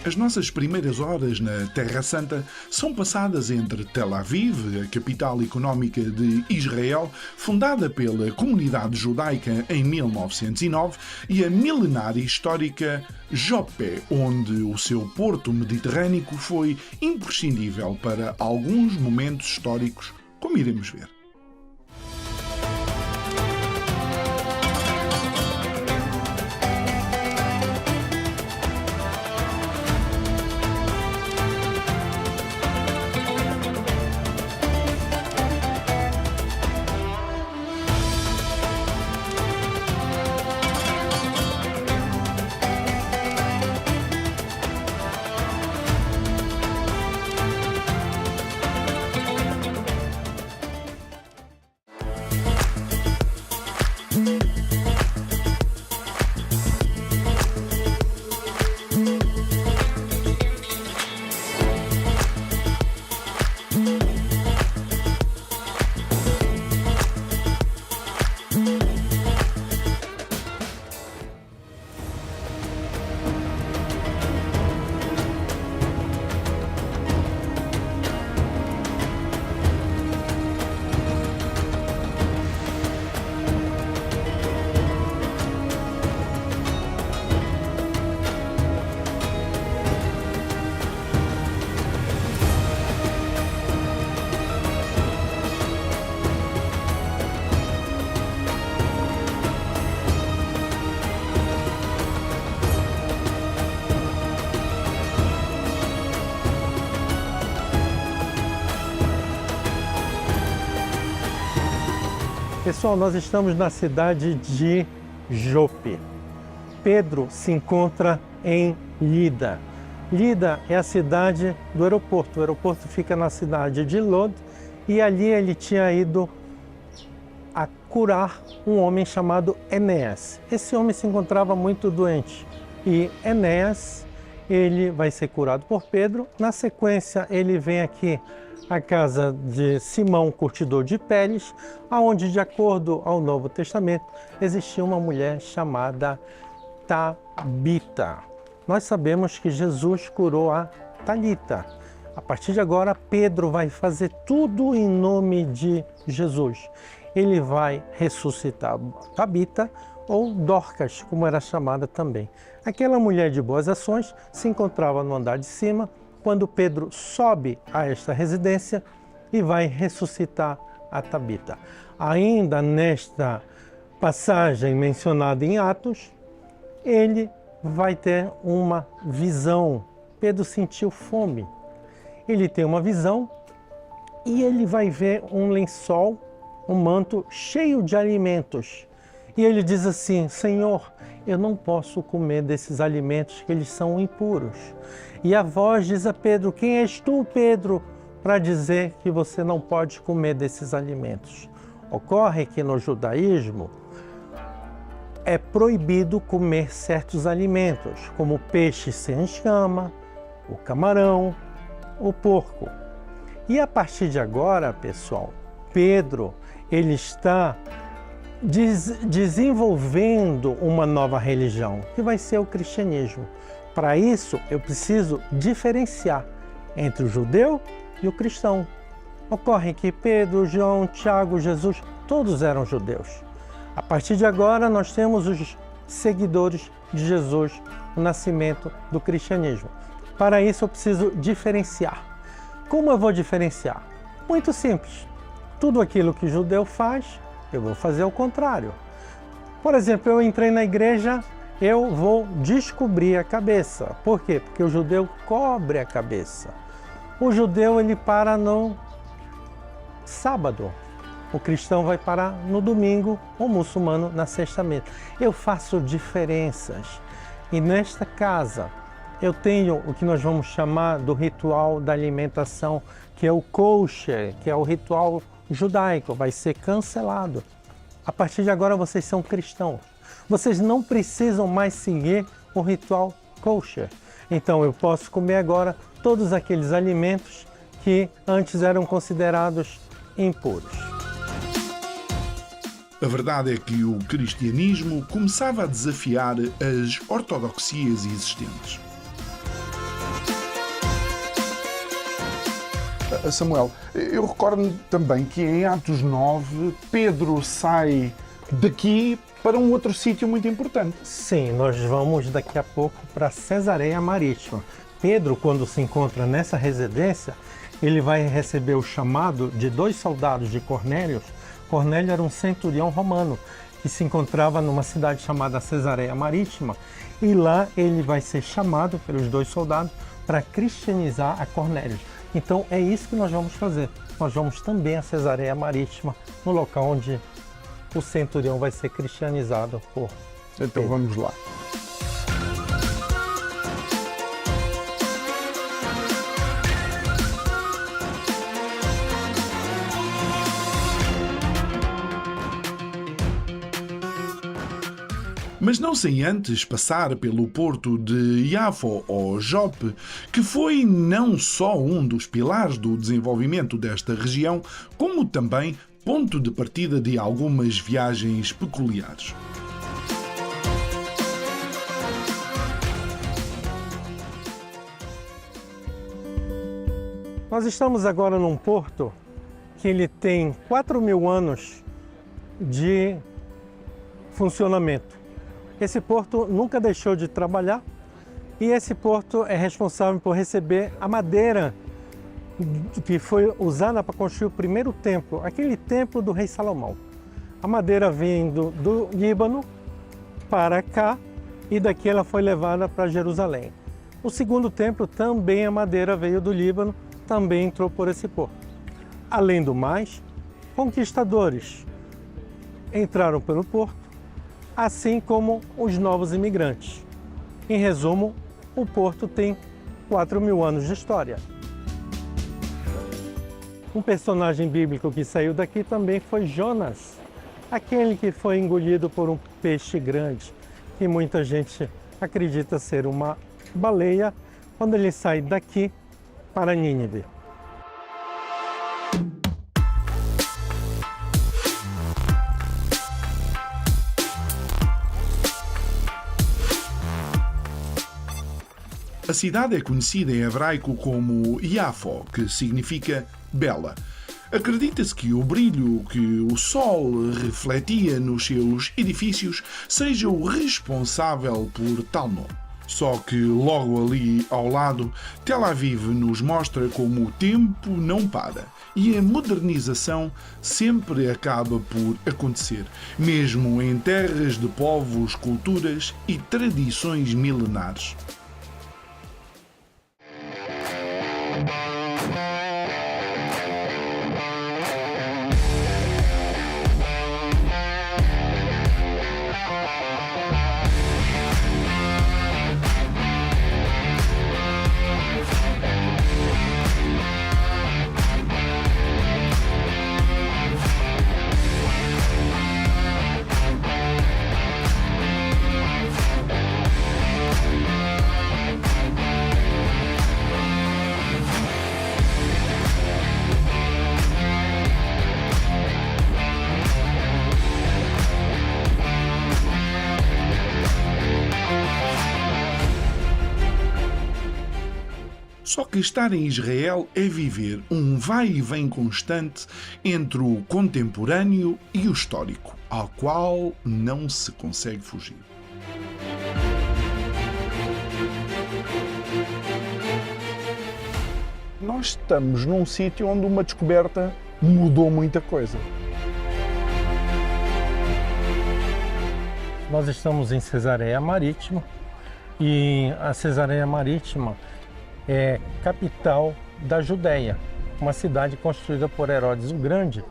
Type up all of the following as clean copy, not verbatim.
As nossas primeiras horas na Terra Santa são passadas entre Tel Aviv, a capital económica de Israel, fundada pela comunidade judaica em 1909, e a milenária e histórica Jope, onde o seu porto mediterrâneo foi imprescindível para alguns momentos históricos, como iremos ver. Pessoal, nós estamos na cidade de Jope. Pedro se encontra em Lida. Lida é a cidade do aeroporto. O aeroporto fica na cidade de Lod e ali ele tinha ido a curar um homem chamado Enéas. Esse homem se encontrava muito doente e Enéas, ele vai ser curado por Pedro. Na sequência, ele vem aqui à casa de Simão, curtidor de peles, onde, de acordo ao Novo Testamento, existia uma mulher chamada Tabita. Nós sabemos que Jesus curou a Talita. A partir de agora, Pedro vai fazer tudo em nome de Jesus. Ele vai ressuscitar Tabita, ou Dorcas, como era chamada também. Aquela mulher de boas ações se encontrava no andar de cima, quando Pedro sobe a esta residência e vai ressuscitar a Tabita. Ainda nesta passagem mencionada em Atos, ele vai ter uma visão. Pedro sentiu fome. Ele tem uma visão e ele vai ver um lençol, um manto cheio de alimentos. E ele diz assim: Senhor, eu não posso comer desses alimentos, que eles são impuros. E a voz diz a Pedro: quem és tu, Pedro, para dizer que você não pode comer desses alimentos? Ocorre que no judaísmo é proibido comer certos alimentos, como o peixe sem escama, o camarão, o porco. E a partir de agora, pessoal, Pedro, ele está desenvolvendo uma nova religião, que vai ser o cristianismo. Para isso, eu preciso diferenciar entre o judeu e o cristão. Ocorre que Pedro, João, Tiago, Jesus, todos eram judeus. A partir de agora, nós temos os seguidores de Jesus, o nascimento do cristianismo. Para isso, eu preciso diferenciar. Como eu vou diferenciar? Muito simples. Tudo aquilo que o judeu faz, eu vou fazer ao contrário. Por exemplo, eu entrei na igreja, eu vou descobrir a cabeça. Por quê? Porque o judeu cobre a cabeça. O judeu, ele para no sábado. O cristão vai parar no domingo, o muçulmano na sexta-feira. Eu faço diferenças. E nesta casa, eu tenho o que nós vamos chamar do ritual da alimentação, que é o kosher, que é o ritual judaico, vai ser cancelado. A partir de agora vocês são cristãos. Vocês não precisam mais seguir o ritual kosher. Então eu posso comer agora todos aqueles alimentos que antes eram considerados impuros. A verdade é que o cristianismo começava a desafiar as ortodoxias existentes. Samuel, eu recordo-me também que em Atos 9, Pedro sai daqui para um outro sítio muito importante. Sim, nós vamos daqui a pouco para Cesareia Marítima. Pedro, quando se encontra nessa residência, ele vai receber o chamado de 2 soldados de Cornélio. Cornélio era um centurião romano que se encontrava numa cidade chamada Cesareia Marítima, e lá ele vai ser chamado pelos 2 soldados para cristianizar a Cornélio. Então é isso que nós vamos fazer. Nós vamos também a Cesareia Marítima, no local onde o centurião vai ser cristianizado por Então Pedro. vamos lá. Mas não sem antes passar pelo porto de Jafo ou Jope, que foi não só um dos pilares do desenvolvimento desta região, como também ponto de partida de algumas viagens peculiares. Nós estamos agora num porto que ele tem 4.000 anos de funcionamento. Esse porto nunca deixou de trabalhar e esse porto é responsável por receber a madeira que foi usada para construir o primeiro templo, aquele templo do rei Salomão. A madeira vindo do Líbano para cá e daqui ela foi levada para Jerusalém. O segundo templo também a madeira veio do Líbano, também entrou por esse porto. Além do mais, conquistadores entraram pelo porto, assim como os novos imigrantes. Em resumo, o porto tem 4.000 anos de história. Um personagem bíblico que saiu daqui também foi Jonas, aquele que foi engolido por um peixe grande, que muita gente acredita ser uma baleia, quando ele sai daqui para Nínive. A cidade é conhecida em hebraico como Jafo, que significa bela. Acredita-se que o brilho que o sol refletia nos seus edifícios seja o responsável por tal nome. Só que logo ali ao lado, Tel Aviv nos mostra como o tempo não para e a modernização sempre acaba por acontecer, mesmo em terras de povos, culturas e tradições milenares. Só que estar em Israel é viver um vai e vem constante entre o contemporâneo e o histórico, ao qual não se consegue fugir. Nós estamos num sítio onde uma descoberta mudou muita coisa. Nós estamos em Cesareia Marítima e a Cesareia Marítima é capital da Judéia, uma cidade construída por Herodes o Grande.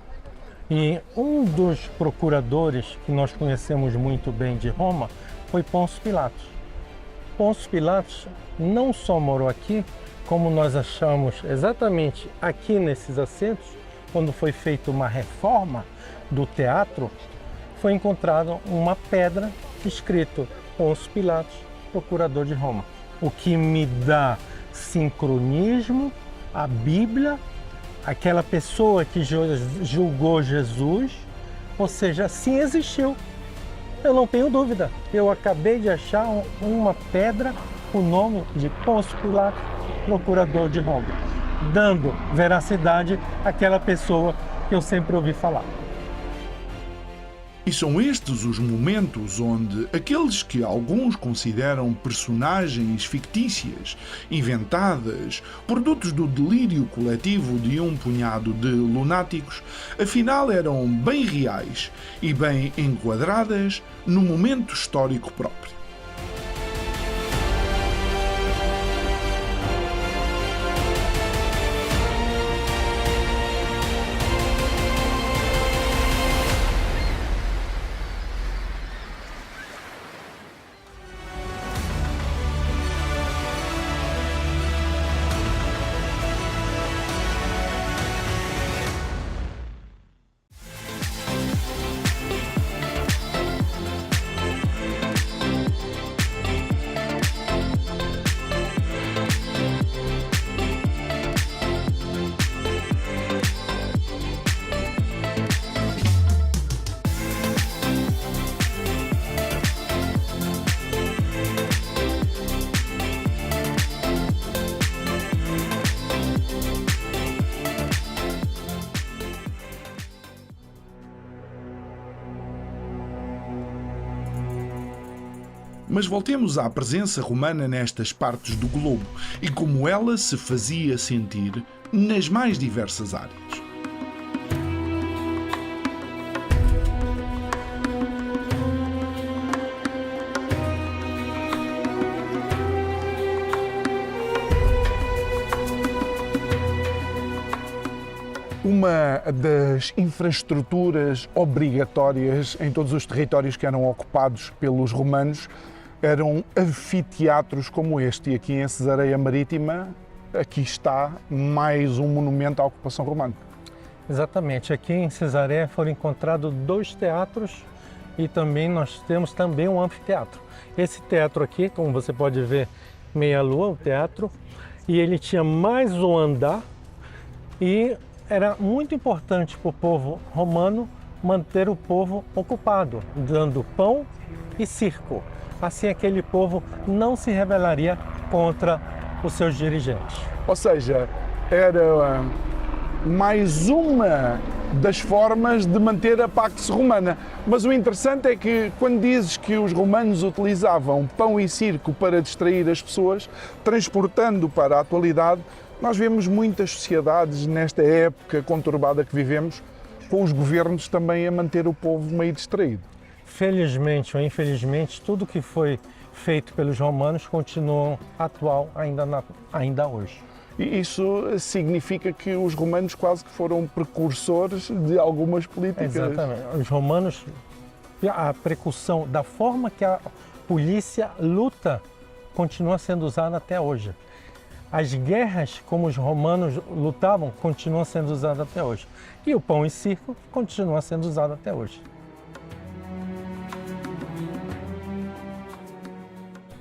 E um dos procuradores que nós conhecemos muito bem de Roma foi Pôncio Pilatos. Pôncio Pilatos não só morou aqui, como nós achamos exatamente aqui nesses assentos, quando foi feita uma reforma do teatro, foi encontrada uma pedra escrito Pôncio Pilatos, procurador de Roma. O que me dá sincronismo, a Bíblia, aquela pessoa que julgou Jesus, ou seja, sim existiu. Eu não tenho dúvida. Eu acabei de achar uma pedra com o nome de Pôncio Pilatos, procurador de Roma. dando veracidade àquela pessoa que eu sempre ouvi falar. E são estes os momentos onde aqueles que alguns consideram personagens fictícias, inventadas, produtos do delírio coletivo de um punhado de lunáticos, afinal eram bem reais e bem enquadradas no momento histórico próprio. Mas voltemos à presença romana nestas partes do globo e como ela se fazia sentir nas mais diversas áreas. Uma das infraestruturas obrigatórias em todos os territórios que eram ocupados pelos romanos eram anfiteatros como este. E aqui em Cesareia Marítima, aqui está mais um monumento à ocupação romana. Exatamente. Aqui em Cesareia foram encontrados 2 teatros e também nós temos também um anfiteatro. Esse teatro aqui, como você pode ver, meia-lua, o teatro, e ele tinha mais um andar e era muito importante para o povo romano manter o povo ocupado, dando pão e circo. Assim aquele povo não se rebelaria contra os seus dirigentes. Ou seja, era mais uma das formas de manter a Pax Romana. Mas o interessante é que quando dizes que os romanos utilizavam pão e circo para distrair as pessoas, transportando para a atualidade, nós vemos muitas sociedades nesta época conturbada que vivemos, com os governos também a manter o povo meio distraído. Felizmente ou infelizmente, tudo que foi feito pelos romanos continua atual ainda hoje. E isso significa que os romanos quase que foram precursores de algumas políticas. Exatamente. Os romanos, a precursão da forma que a polícia luta continua sendo usada até hoje. As guerras, como os romanos lutavam, continuam sendo usadas até hoje. E o pão e circo continua sendo usado até hoje.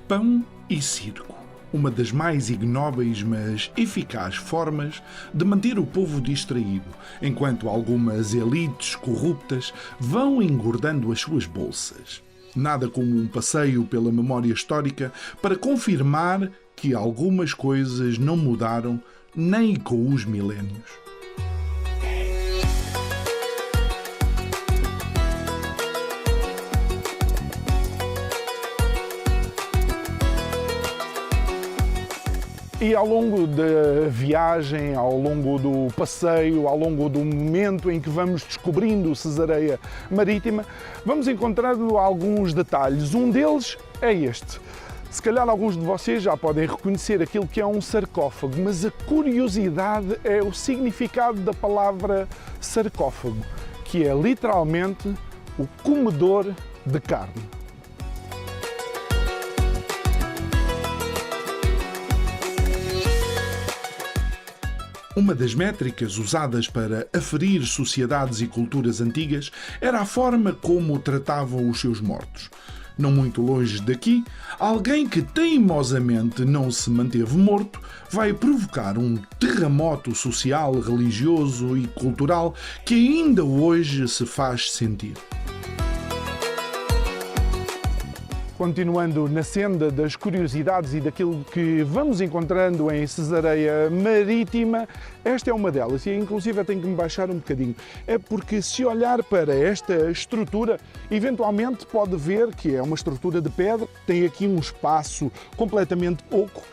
Pão e circo. Uma das mais ignóbeis, mas eficazes formas de manter o povo distraído, enquanto algumas elites corruptas vão engordando as suas bolsas. Nada como um passeio pela memória histórica para confirmar que algumas coisas não mudaram nem com os milénios. E ao longo da viagem, ao longo do passeio, ao longo do momento em que vamos descobrindo Cesareia Marítima, vamos encontrando alguns detalhes. Um deles é este. Se calhar alguns de vocês já podem reconhecer aquilo que é um sarcófago, mas a curiosidade é o significado da palavra sarcófago, que é literalmente o comedor de carne. Uma das métricas usadas para aferir sociedades e culturas antigas era a forma como tratavam os seus mortos. Não muito longe daqui, alguém que teimosamente não se manteve morto vai provocar um terremoto social, religioso e cultural que ainda hoje se faz sentir. Continuando na senda das curiosidades e daquilo que vamos encontrando em Cesareia Marítima, esta é uma delas e inclusive eu tenho que me baixar um bocadinho. É porque se olhar para esta estrutura, eventualmente pode ver que é uma estrutura de pedra, tem aqui um espaço completamente oco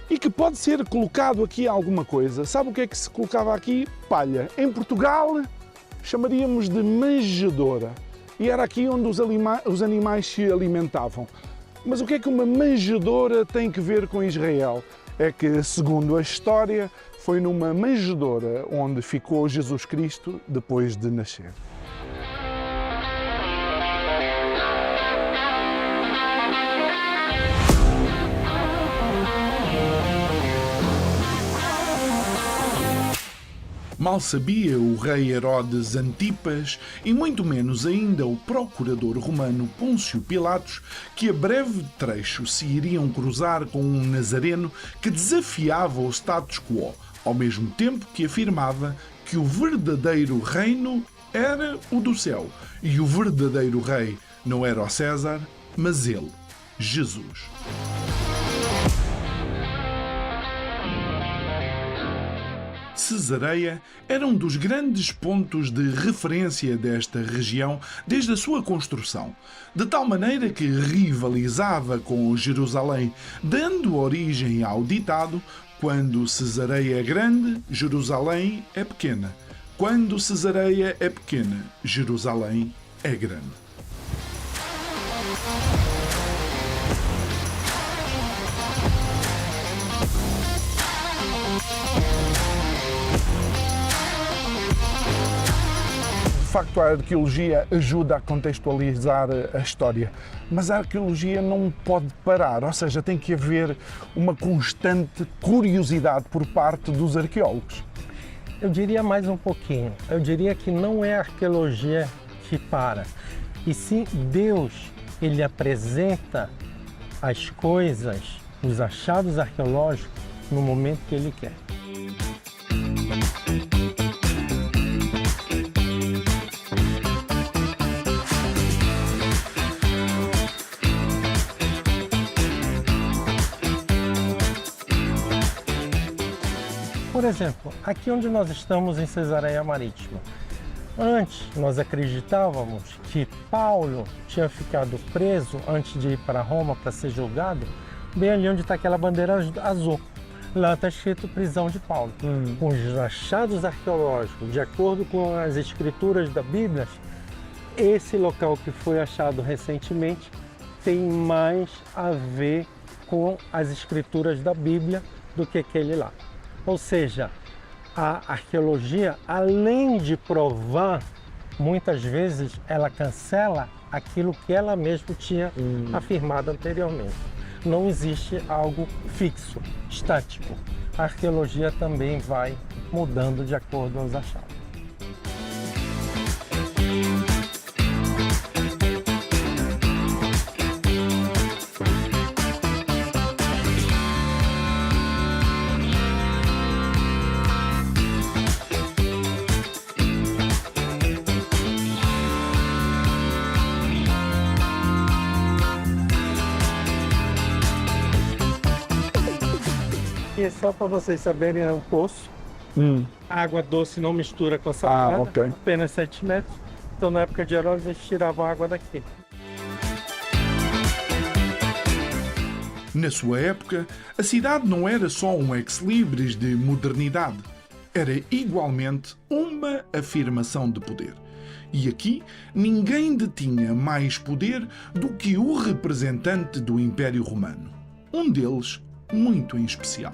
e que pode ser colocado aqui alguma coisa. Sabe o que é que se colocava aqui? Palha. Em Portugal chamaríamos de manjedoura. E era aqui onde os animais se alimentavam. Mas o que é que uma manjedoura tem que ver com Israel? É que, segundo a história, foi numa manjedoura onde ficou Jesus Cristo depois de nascer. Mal sabia o rei Herodes Antipas, e muito menos ainda o procurador romano Pôncio Pilatos, que a breve trecho se iriam cruzar com um nazareno que desafiava o status quo, ao mesmo tempo que afirmava que o verdadeiro reino era o do céu, e o verdadeiro rei não era o César, mas ele, Jesus. Cesareia era um dos grandes pontos de referência desta região desde a sua construção, de tal maneira que rivalizava com Jerusalém, dando origem ao ditado: quando Cesareia é grande, Jerusalém é pequena. Quando Cesareia é pequena, Jerusalém é grande. De facto, a arqueologia ajuda a contextualizar a história, mas a arqueologia não pode parar, ou seja, tem que haver uma constante curiosidade por parte dos arqueólogos. Eu diria mais um pouquinho. Eu diria que não é a arqueologia que para, e sim Deus. Ele apresenta as coisas, os achados arqueológicos, no momento que Ele quer. Por exemplo, aqui onde nós estamos em Cesareia Marítima. Antes, nós acreditávamos que Paulo tinha ficado preso antes de ir para Roma para ser julgado, bem ali onde está aquela bandeira azul. Lá está escrito prisão de Paulo. Com os achados arqueológicos, de acordo com as escrituras da Bíblia, esse local que foi achado recentemente tem mais a ver com as escrituras da Bíblia do que aquele lá. Ou seja, a arqueologia, além de provar, muitas vezes ela cancela aquilo que ela mesma tinha afirmado anteriormente. Não existe algo fixo, estático. A arqueologia também vai mudando de acordo aos achados. E só para vocês saberem, é um poço. A água doce não mistura com a salgada, apenas 7 metros. Então, na época de Herodes, eles tiravam a água daqui. Na sua época, a cidade não era só um ex-libris de modernidade. Era igualmente uma afirmação de poder. E aqui, ninguém detinha mais poder do que o representante do Império Romano. Um deles, muito em especial.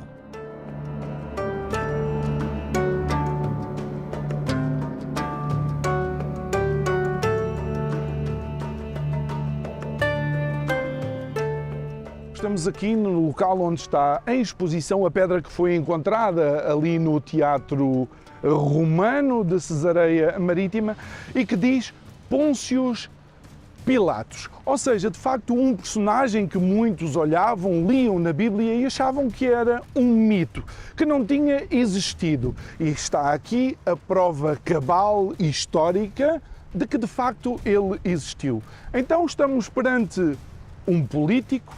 Estamos aqui no local onde está em exposição a pedra que foi encontrada ali no Teatro Romano de Cesareia Marítima e que diz Pôncio Pilatos. Ou seja, de facto, um personagem que muitos olhavam, liam na Bíblia e achavam que era um mito, que não tinha existido. E está aqui a prova cabal e histórica de que, de facto, ele existiu. Então estamos perante um político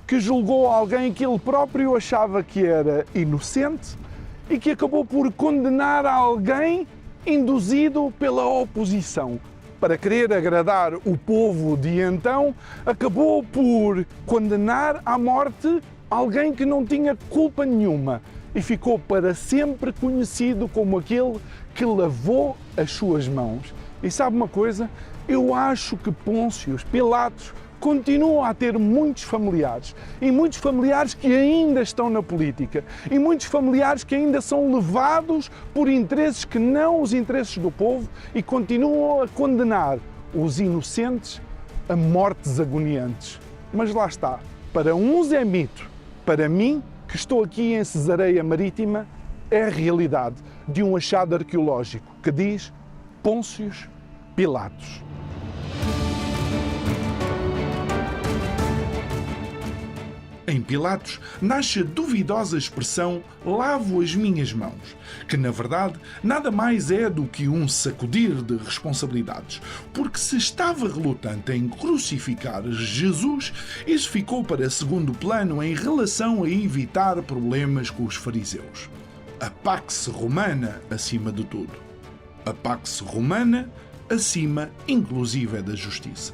que julgou alguém que ele próprio achava que era inocente e que acabou por condenar alguém induzido pela oposição. Para querer agradar o povo de então, acabou por condenar à morte alguém que não tinha culpa nenhuma e ficou para sempre conhecido como aquele que lavou as suas mãos. E sabe uma coisa? Eu acho que Pôncio Pilatos continua a ter muitos familiares, e muitos familiares que ainda estão na política, e muitos familiares que ainda são levados por interesses que não os interesses do povo e continuam a condenar os inocentes a mortes agoniantes. Mas lá está, para uns é mito, para mim, que estou aqui em Cesareia Marítima, é a realidade de um achado arqueológico que diz Pôncio Pilatos. Em Pilatos nasce a duvidosa expressão lavo as minhas mãos, que na verdade nada mais é do que um sacudir de responsabilidades, porque se estava relutante em crucificar Jesus, isso ficou para segundo plano em relação a evitar problemas com os fariseus. A Pax Romana acima de tudo. A Pax Romana acima, inclusive, da justiça.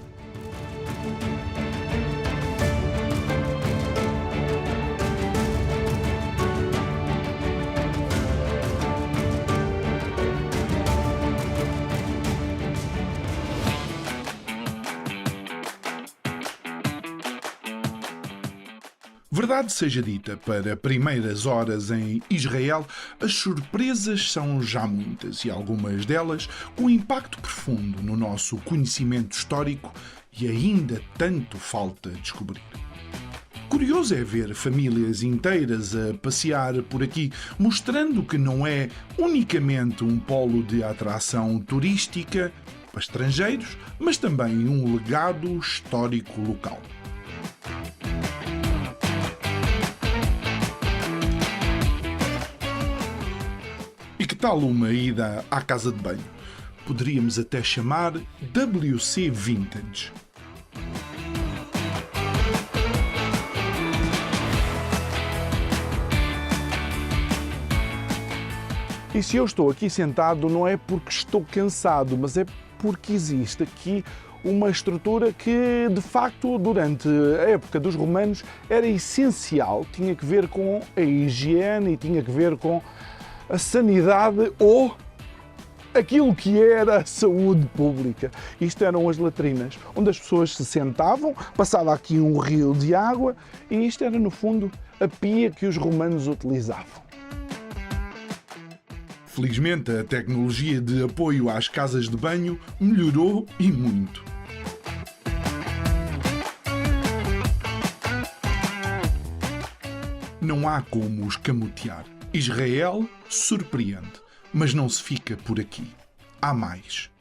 Verdade seja dita, para primeiras horas em Israel, as surpresas são já muitas e algumas delas com impacto profundo no nosso conhecimento histórico e ainda tanto falta descobrir. Curioso é ver famílias inteiras a passear por aqui, mostrando que não é unicamente um polo de atração turística para estrangeiros, mas também um legado histórico local. E que tal uma ida à casa de banho? Poderíamos até chamar WC Vintage. E se eu estou aqui sentado não é porque estou cansado, mas é porque existe aqui uma estrutura que, de facto, durante a época dos romanos era essencial. Tinha que ver com a higiene e tinha que ver com a sanidade ou aquilo que era a saúde pública. Isto eram as latrinas, onde as pessoas se sentavam, passava aqui um rio de água e isto era, no fundo, a pia que os romanos utilizavam. Felizmente, a tecnologia de apoio às casas de banho melhorou e muito. Não há como escamotear. Israel surpreende, mas não se fica por aqui. Há mais.